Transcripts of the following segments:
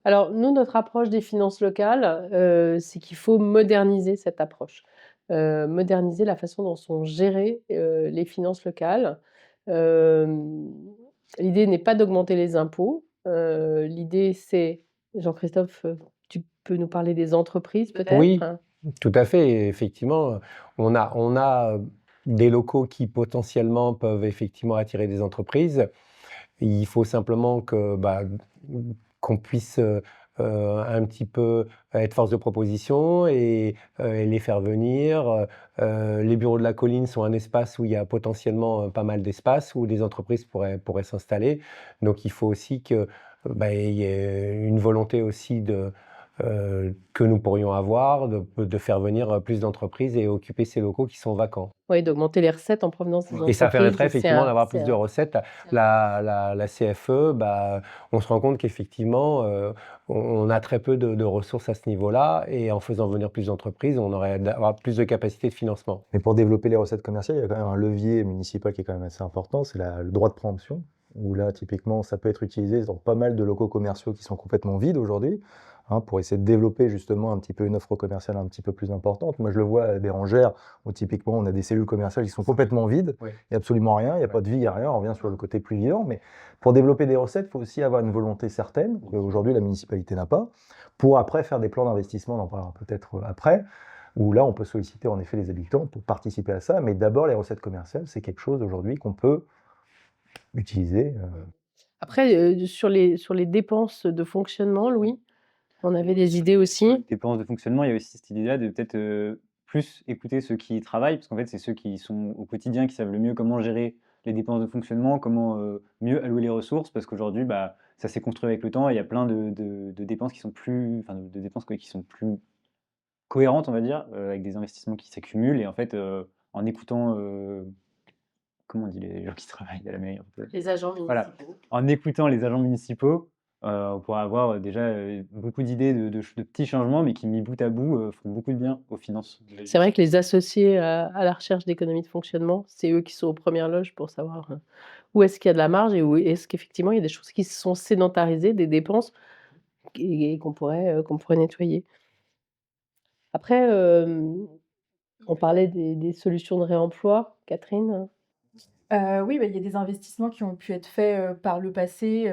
Alors nous, notre approche des finances locales, c'est qu'il faut moderniser cette approche. Moderniser la façon dont sont gérées, les finances locales. Hem, L'idée n'est pas d'augmenter les impôts, l'idée c'est Jean-Christophe, tu peux nous parler des entreprises peut-être? Oui, tout à fait. Et effectivement, on a des locaux qui potentiellement peuvent effectivement attirer des entreprises. Il faut simplement qu'on puisse, un petit peu être force de proposition et les faire venir. Les bureaux de la colline sont un espace où il y a potentiellement, pas mal d'espace où des entreprises pourraient s'installer. Donc il faut aussi que, il y ait une volonté aussi que nous pourrions avoir de faire venir, plus d'entreprises et occuper ces locaux qui sont vacants. Oui, d'augmenter les recettes en provenance des Et ça permettrait entreprises, effectivement d'avoir plus de recettes. c'est un La CFE, on se rend compte qu'effectivement, on a très peu de ressources à ce niveau-là et en faisant venir plus d'entreprises, on aurait d'avoir plus de capacité de financement. Mais pour développer les recettes commerciales, il y a quand même un levier municipal qui est quand même assez important, c'est le droit de préemption, où là, typiquement, ça peut être utilisé dans pas mal de locaux commerciaux qui sont complètement vides aujourd'hui, hein, pour essayer de développer justement un petit peu une offre commerciale un petit peu plus importante. Moi, je le vois à Bérengère, où typiquement, on a des cellules commerciales qui sont complètement vides, Oui. il n'y a absolument rien, il n'y a pas de vie, il n'y a rien, on revient sur le côté plus vivant, mais pour développer des recettes, il faut aussi avoir une volonté certaine, qu'aujourd'hui la municipalité n'a pas, pour après faire des plans d'investissement, on en parlera peut-être après, où là, on peut solliciter en effet les habitants pour participer à ça, mais d'abord, les recettes commerciales, c'est quelque chose aujourd'hui qu'on peut utiliser. Après, sur les dépenses de fonctionnement, Louis, on avait des idées Sur aussi? les dépenses de fonctionnement, il y a aussi cette idée-là de peut-être, plus écouter ceux qui y travaillent, parce qu'en fait, c'est ceux qui sont au quotidien, qui savent le mieux comment gérer les dépenses de fonctionnement, comment, mieux allouer les ressources. Parce qu'aujourd'hui, ça s'est construit avec le temps et il y a plein de dépenses qui sont plus enfin, de dépenses, quoi, qui sont plus cohérentes, on va dire, avec des investissements qui s'accumulent et en fait, en écoutant, comment on dit les gens qui travaillent à la mairie? Les agents Voilà, municipaux. en écoutant les agents municipaux, on pourra avoir, déjà, beaucoup d'idées de petits changements, mais qui mis bout à bout, font beaucoup de bien aux finances de la ville. C'est vrai que les associés à la recherche d'économies de fonctionnement, c'est eux qui sont aux premières loges pour savoir, où est-ce qu'il y a de la marge et où est-ce qu'effectivement il y a des choses qui se sont sédentarisées, des dépenses et qu'on pourrait nettoyer. Après, on parlait des solutions de réemploi, Catherine? Oui, il y a des investissements qui ont pu être faits, par le passé,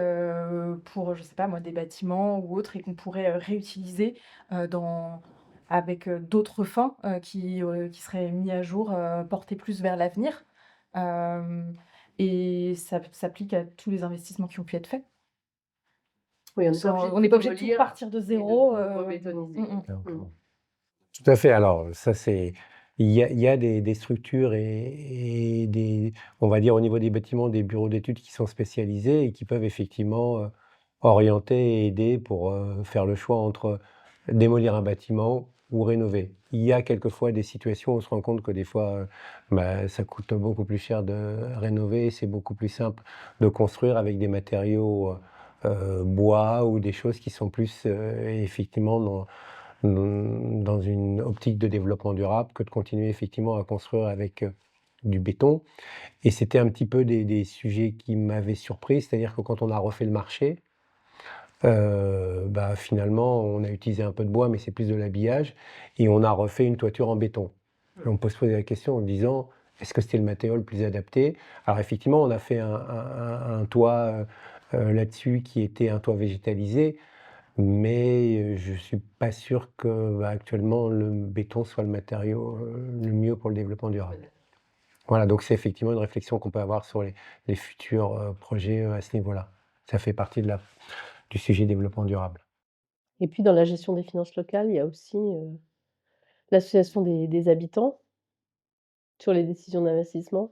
pour, je sais pas moi, des bâtiments ou autres et qu'on pourrait, réutiliser, dans avec, d'autres fins, qui seraient mis à jour, portés plus vers l'avenir. Hem et ça s'applique à tous les investissements qui ont pu être faits. Oui, On n'est pas obligé de tout partir de zéro. Rebétoniser. Mmh. Tout à fait. Alors ça, il y a des structures et des on va dire au niveau des bâtiments, des bureaux d'études qui sont spécialisés et qui peuvent effectivement, orienter et aider pour, faire le choix entre démolir un bâtiment ou rénover. Il y a quelquefois des situations où on se rend compte que des fois, ça coûte beaucoup plus cher de rénover, c'est beaucoup plus simple de construire avec des matériaux, bois ou des choses qui sont plus, effectivement dans une optique de développement durable que de continuer effectivement à construire avec, du béton. Et c'était un petit peu des sujets qui m'avaient surpris, c'est-à-dire que quand on a refait le marché, finalement, on a utilisé un peu de bois, mais c'est plus de l'habillage et on a refait une toiture en béton. Et on peut se poser la question en disant: «Est-ce que c'était le matériau le plus adapté?» Alors effectivement, on a fait un toit, là-dessus qui était un toit végétalisé, mais je suis pas sûr que, actuellement le béton soit le matériau, le mieux pour le développement durable. Voilà, donc c'est effectivement une réflexion qu'on peut avoir sur les futurs, projets, à ce niveau-là. Ça fait partie du sujet développement durable. Et puis dans la gestion des finances locales, il y a aussi, l'association des habitants sur les décisions d'investissement.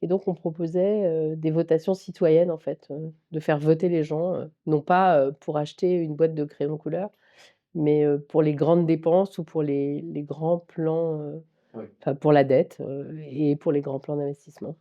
Et donc on proposait, des votations citoyennes en fait, de faire voter les gens, non pas, pour acheter une boîte de crayons couleur, mais, pour les grandes dépenses ou pour les grands plans, Oui. enfin pour la dette, et pour les grands plans d'investissement.